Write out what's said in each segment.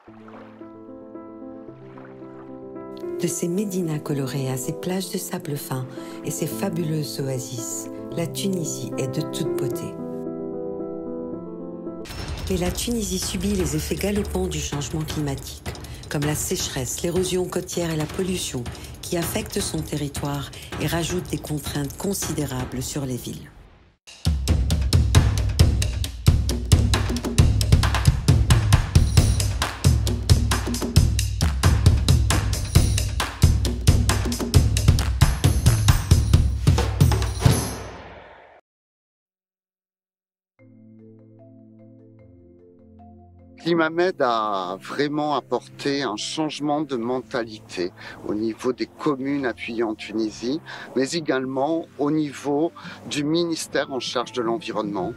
De ses médinas colorées à ses plages de sable fin et ses fabuleuses oasis, la Tunisie est de toute beauté. Mais la Tunisie subit les effets galopants du changement climatique, comme la sécheresse, l'érosion côtière et la pollution, qui affectent son territoire et rajoutent des contraintes considérables sur les villes. Climamed a vraiment apporté un changement de mentalité au niveau des communes appuyées en Tunisie, mais également au niveau du ministère en charge de l'environnement,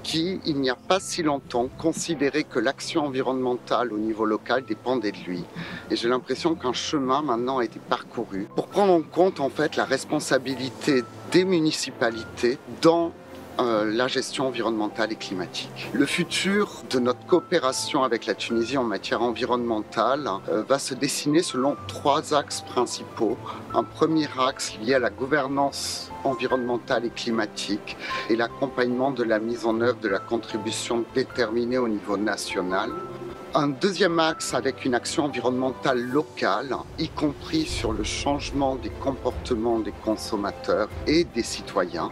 qui, il n'y a pas si longtemps, considérait que l'action environnementale au niveau local dépendait de lui. Et j'ai l'impression qu'un chemin maintenant a été parcouru pour prendre en compte en fait la responsabilité des municipalités dans la gestion environnementale et climatique. Le futur de notre coopération avec la Tunisie en matière environnementale va se dessiner selon 3 axes principaux. Un premier axe lié à la gouvernance environnementale et climatique et l'accompagnement de la mise en œuvre de la contribution déterminée au niveau national. Un deuxième axe avec une action environnementale locale, y compris sur le changement des comportements des consommateurs et des citoyens.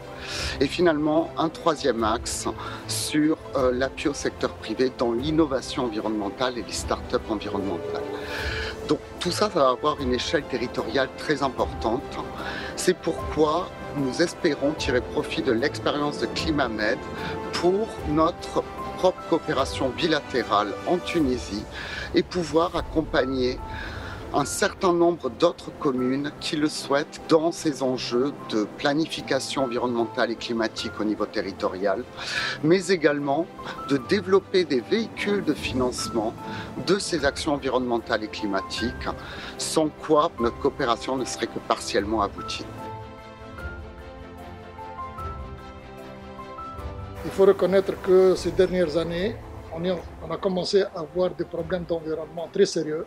Et finalement, un troisième axe sur l'appui au secteur privé dans l'innovation environnementale et les startups environnementales. Donc tout ça, ça va avoir une échelle territoriale très importante. C'est pourquoi nous espérons tirer profit de l'expérience de Climamed pour notre propre coopération bilatérale en Tunisie et pouvoir accompagner un certain nombre d'autres communes qui le souhaitent dans ces enjeux de planification environnementale et climatique au niveau territorial, mais également de développer des véhicules de financement de ces actions environnementales et climatiques, sans quoi notre coopération ne serait que partiellement aboutie. Il faut reconnaître que ces dernières années, on a commencé à avoir des problèmes d'environnement très sérieux,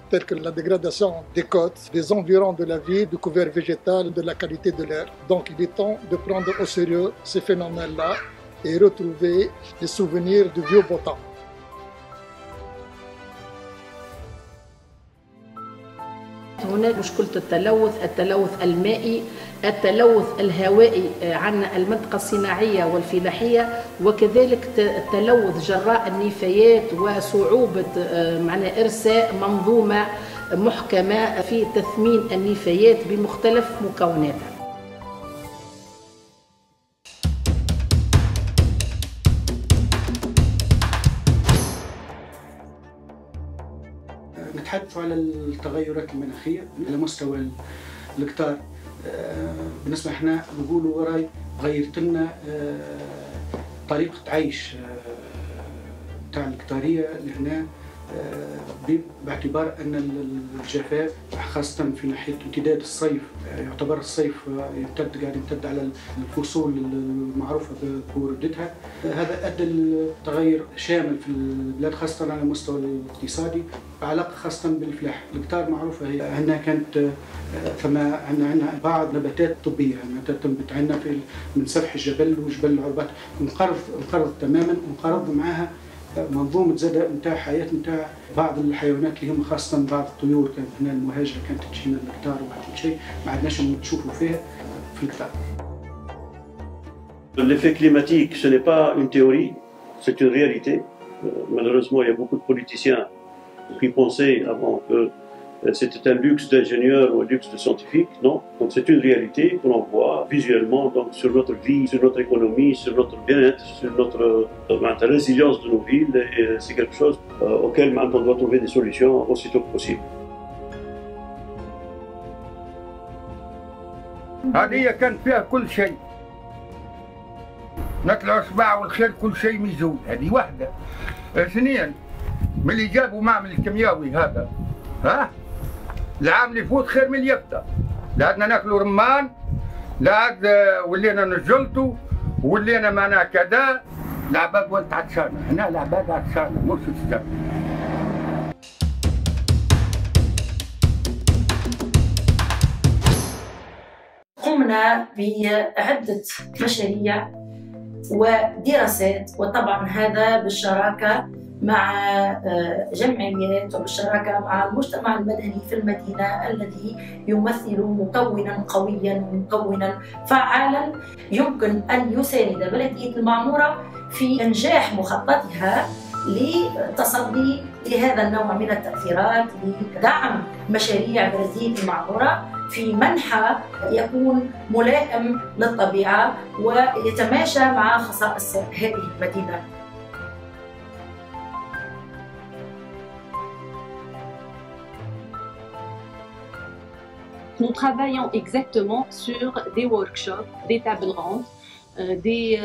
tels que la dégradation des côtes, des environs de la vie, du couvert végétal, de la qualité de l'air. Donc il est temps de prendre au sérieux ces phénomènes-là et retrouver les souvenirs du vieux beau temps. هناك مشكلة التلوث المائي، التلوث الهوائي عن المنطقة الصناعية والفلاحية، وكذلك التلوث جراء النفايات وصعوبة إرساء منظومة محكمة في تثمين النفايات بمختلف مكوناتها. نتحدث على التغيرات المناخية على مستوى الهكتار. بالنسبة احنا نقولوا وراي غيرت لنا طريقة عيش بتاع الهكتارية لهنا، باعتبار ان الجفاف خاصة في ناحية امتداد الصيف، يعتبر الصيف قاعد يمتد على الفصول المعروفة بوردتها. هذا ادى لتغير شامل في البلاد خاصة على المستوى الاقتصادي، علاقة خاصة بالفلاح. الهكتار معروفة هي عندنا كانت فما عندنا بعض نباتات طبية تنبت عندنا من سفح الجبل وجبل العربات، انقرض تماما، وانقرض معها منظومة زادة نتاع حياة نتاع بعض الحيوانات اللي هم خاصة بعض الطيور كانت هنا المهاجرة كانت تجينا الهكتار وبعد شيء ما عندناش نشوفوا فيها في الهكتار. L'effet climatique, ce n'est pas une théorie, c'est une réalité. Malheureusement, il y a beaucoup de politiciens qui pensaient avant que c'était un luxe d'ingénieur ou un luxe de scientifique. Non, donc c'est une réalité que l'on voit visuellement donc, sur notre vie, sur notre économie, sur notre bien-être, sur notre résilience de nos villes, et c'est quelque chose auquel on doit trouver des solutions aussitôt que possible. هذه كان فيها كل شيء، نطلع الصباع والخيل كل شيء ميزون، هذه واحدة. اثنين، من اللي جابوا معمل الكيميائي هذا، ها؟ العام اللي فوت خير من اليافطة، لا عدنا ناكلوا رمان، لا عاد ولينا نجلطوا، ولينا معنا كذا، العباد ولت عطشانة، هنا العباد عطشانة مش السبب. قمنا بعدة مشاريع ودراسات، وطبعا هذا بالشراكة مع جمعيات وبالشراكة مع المجتمع المدني في المدينة الذي يمثل مكونا قويا ومكونا فعالا يمكن أن يساند بلدية المعمورة في إنجاح مخططها للتصدي لهذا النوع من التأثيرات، لدعم مشاريع بلدية المعمورة في منحى يكون ملائم للطبيعة ويتماشى مع خصائص هذه المدينة. Nous travaillons exactement sur des workshops, des tables rondes, des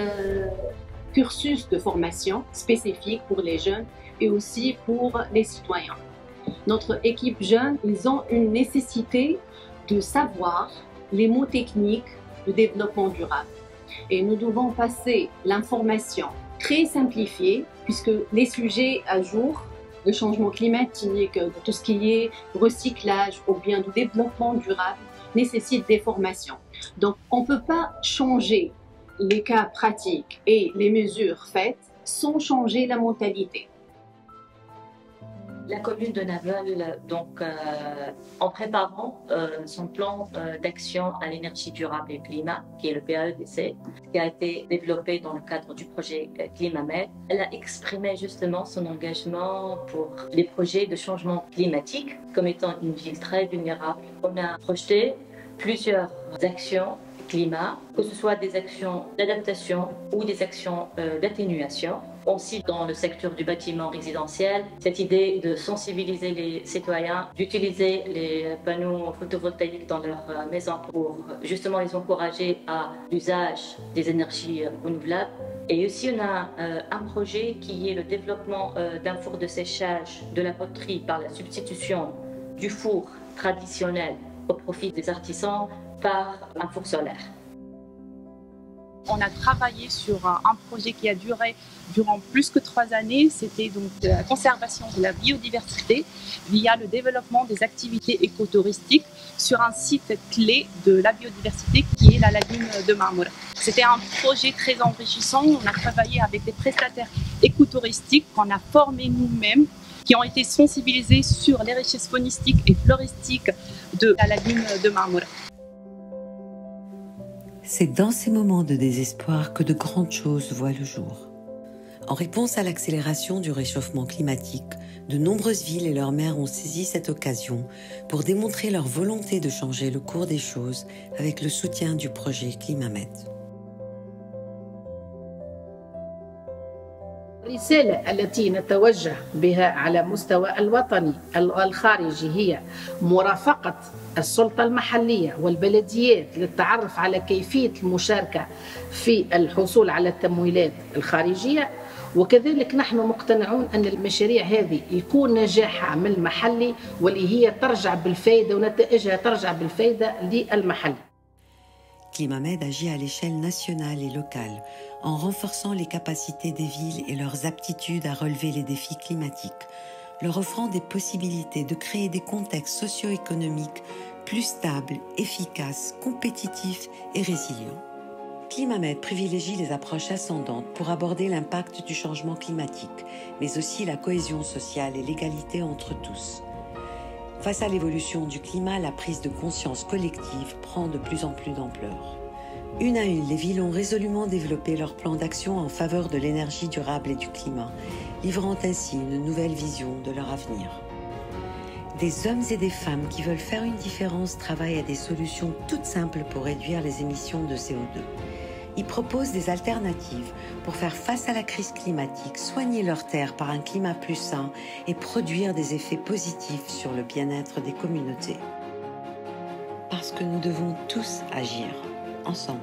cursus de formation spécifiques pour les jeunes et aussi pour les citoyens. Notre équipe jeune, ils ont une nécessité de savoir les mots techniques de développement durable. Et nous devons passer l'information très simplifiée puisque les sujets à jour, le changement climatique, de tout ce qui est recyclage ou bien de développement durable nécessitent des formations. Donc on ne peut pas changer les cas pratiques et les mesures faites sans changer la mentalité. La commune de Naveul, donc, en préparant son plan d'action à l'énergie durable et climat, qui est le PAEDC, qui a été développé dans le cadre du projet Climamed, elle a exprimé justement son engagement pour les projets de changement climatique comme étant une ville très vulnérable. On a projeté plusieurs actions climat, que ce soit des actions d'adaptation ou des actions d'atténuation. Aussi dans le secteur du bâtiment résidentiel, cette idée de sensibiliser les citoyens, d'utiliser les panneaux photovoltaïques dans leur maison pour justement les encourager à l'usage des énergies renouvelables. Et aussi on a un projet qui est le développement d'un four de séchage de la poterie par la substitution du four traditionnel au profit des artisans par un four solaire. On a travaillé sur un projet qui a duré durant plus que 3 années. C'était donc la conservation de la biodiversité via le développement des activités écotouristiques sur un site clé de la biodiversité qui est la lagune de Marmoura. C'était un projet très enrichissant. On a travaillé avec des prestataires écotouristiques qu'on a formés nous-mêmes, qui ont été sensibilisés sur les richesses faunistiques et floristiques de la lagune de Marmoura. C'est dans ces moments de désespoir que de grandes choses voient le jour. En réponse à l'accélération du réchauffement climatique, de nombreuses villes et leurs maires ont saisi cette occasion pour démontrer leur volonté de changer le cours des choses avec le soutien du projet Climamed. الرسالة التي نتوجه بها على مستوى الوطني والخارجي هي مرافقة السلطة المحلية والبلديات للتعرف على كيفية المشاركة في الحصول على التمويلات الخارجية، وكذلك نحن مقتنعون أن المشاريع هذه يكون نجاحها من المحلي واللي هي ترجع بالفائدة ونتائجها ترجع بالفائدة للمحل. Climamed agit à l'échelle nationale et locale en renforçant les capacités des villes et leurs aptitudes à relever les défis climatiques, leur offrant des possibilités de créer des contextes socio-économiques plus stables, efficaces, compétitifs et résilients. Climamed privilégie les approches ascendantes pour aborder l'impact du changement climatique, mais aussi la cohésion sociale et l'égalité entre tous. Face à l'évolution du climat, la prise de conscience collective prend de plus en plus d'ampleur. Une à une, les villes ont résolument développé leur plan d'action en faveur de l'énergie durable et du climat, livrant ainsi une nouvelle vision de leur avenir. Des hommes et des femmes qui veulent faire une différence travaillent à des solutions toutes simples pour réduire les émissions de CO2. Ils proposent des alternatives pour faire face à la crise climatique, soigner leurs terres par un climat plus sain et produire des effets positifs sur le bien-être des communautés. Parce que nous devons tous agir ensemble.